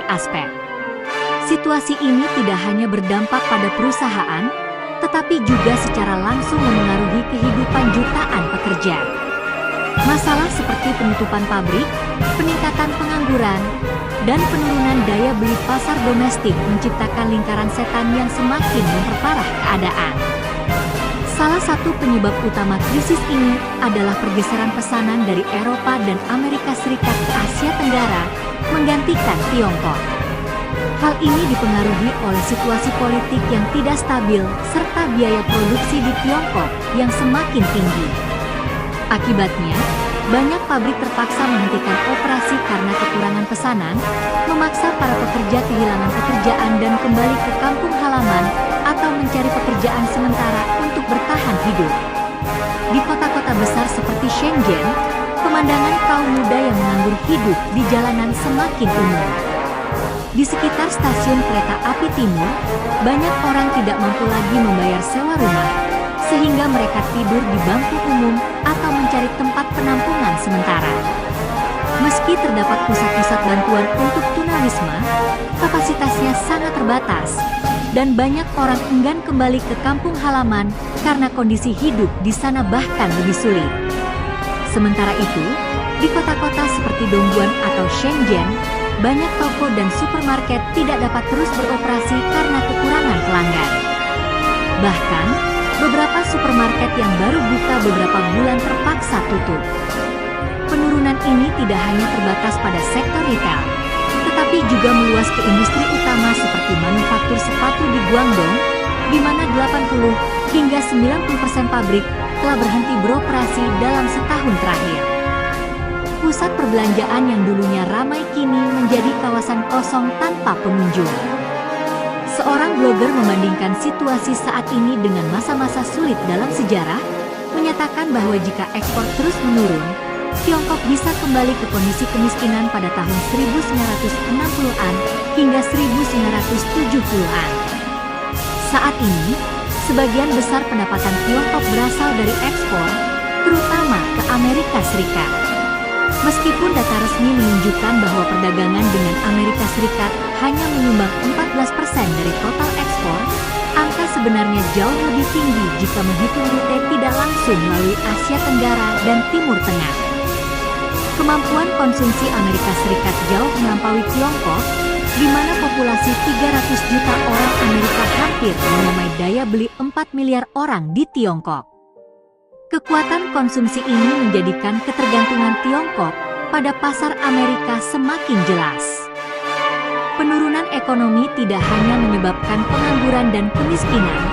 berbagai aspek. Situasi ini tidak hanya berdampak pada perusahaan, tetapi juga secara langsung memengaruhi kehidupan jutaan pekerja. Masalah seperti penutupan pabrik, peningkatan pengangguran, dan penurunan daya beli pasar domestik menciptakan lingkaran setan yang semakin memperparah keadaan. Salah satu penyebab utama krisis ini adalah pergeseran pesanan dari Eropa dan Amerika Serikat ke Asia Tenggara, menggantikan Tiongkok. Hal ini dipengaruhi oleh situasi politik yang tidak stabil serta biaya produksi di Tiongkok yang semakin tinggi. Akibatnya, banyak pabrik terpaksa menghentikan operasi karena kekurangan pesanan, memaksa para pekerja kehilangan pekerjaan dan kembali ke kampung halaman atau mencari pekerjaan sementara untuk bertahan hidup. Di kota-kota besar seperti Shenzhen, pemandangan kaum muda yang menganggur hidup di jalanan semakin umum. Di sekitar stasiun kereta api timur, banyak orang tidak mampu lagi membayar sewa rumah, sehingga mereka tidur di bangku umum atau mencari tempat penampungan sementara. Meski terdapat pusat-pusat bantuan untuk tunawisma, kapasitasnya sangat terbatas, dan banyak orang enggan kembali ke kampung halaman karena kondisi hidup di sana bahkan lebih sulit. Sementara itu, di kota-kota seperti Dongguan atau Shenzhen, banyak toko dan supermarket tidak dapat terus beroperasi karena kekurangan pelanggan. Bahkan, beberapa supermarket yang baru buka beberapa bulan terpaksa tutup. Penurunan ini tidak hanya terbatas pada sektor retail, tetapi juga meluas ke industri utama seperti manufaktur sepatu di Guangdong, di mana 80 hingga 90% pabrik telah berhenti beroperasi dalam setahun terakhir. Pusat perbelanjaan yang dulunya ramai kini menjadi kawasan kosong tanpa pengunjung. Seorang blogger membandingkan situasi saat ini dengan masa-masa sulit dalam sejarah, menyatakan bahwa jika ekspor terus menurun, Tiongkok bisa kembali ke kondisi kemiskinan pada tahun 1960-an hingga 1970-an. Saat ini, sebagian besar pendapatan Tiongkok berasal dari ekspor, terutama ke Amerika Serikat. Meskipun data resmi menunjukkan bahwa perdagangan dengan Amerika Serikat hanya menyumbang 14% dari total ekspor, angka sebenarnya jauh lebih tinggi jika menghitung rute tidak langsung melalui Asia Tenggara dan Timur Tengah. Kemampuan konsumsi Amerika Serikat jauh melampaui Tiongkok, di mana populasi 300 juta orang Amerika hampir menyamai daya beli 4 miliar orang di Tiongkok. Kekuatan konsumsi ini menjadikan ketergantungan Tiongkok pada pasar Amerika semakin jelas. Penurunan ekonomi tidak hanya menyebabkan pengangguran dan kemiskinan,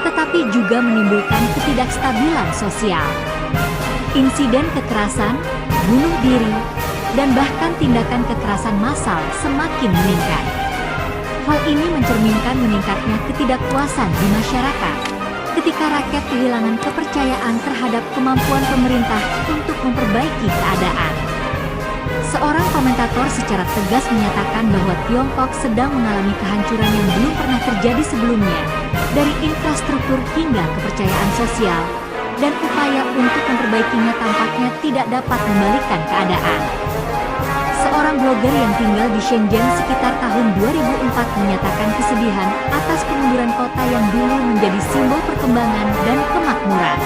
tetapi juga menimbulkan ketidakstabilan sosial. Insiden kekerasan, bunuh diri, dan bahkan tindakan kekerasan massal semakin meningkat. Hal ini mencerminkan meningkatnya ketidakpuasan di masyarakat, ketika rakyat kehilangan kepercayaan terhadap kemampuan pemerintah untuk memperbaiki keadaan. Seorang komentator secara tegas menyatakan bahwa Tiongkok sedang mengalami kehancuran yang belum pernah terjadi sebelumnya, dari infrastruktur hingga kepercayaan sosial, dan upaya untuk memperbaikinya tampaknya tidak dapat membalikan keadaan. Seorang blogger yang tinggal di Shenzhen sekitar tahun 2004 menyatakan kesedihan atas kemunduran kota yang dulu menjadi simbol perkembangan dan kemakmuran.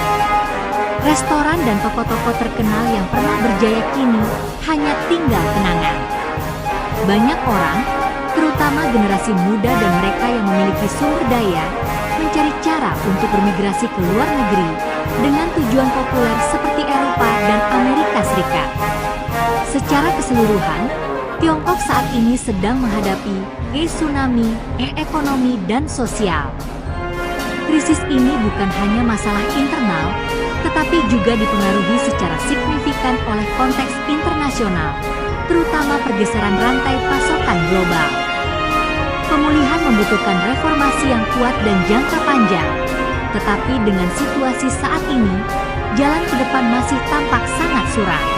Restoran dan toko-toko terkenal yang pernah berjaya kini hanya tinggal kenangan. Banyak orang, terutama generasi muda dan mereka yang memiliki sumber daya, mencari cara untuk bermigrasi ke luar negeri dengan tujuan populer seperti Eropa dan Amerika Serikat. Secara keseluruhan, Tiongkok saat ini sedang menghadapi tsunami, ekonomi, dan sosial. Krisis ini bukan hanya masalah internal, tetapi juga dipengaruhi secara signifikan oleh konteks internasional, terutama pergeseran rantai pasokan global. Pemulihan membutuhkan reformasi yang kuat dan jangka panjang, tetapi dengan situasi saat ini, jalan ke depan masih tampak sangat suram.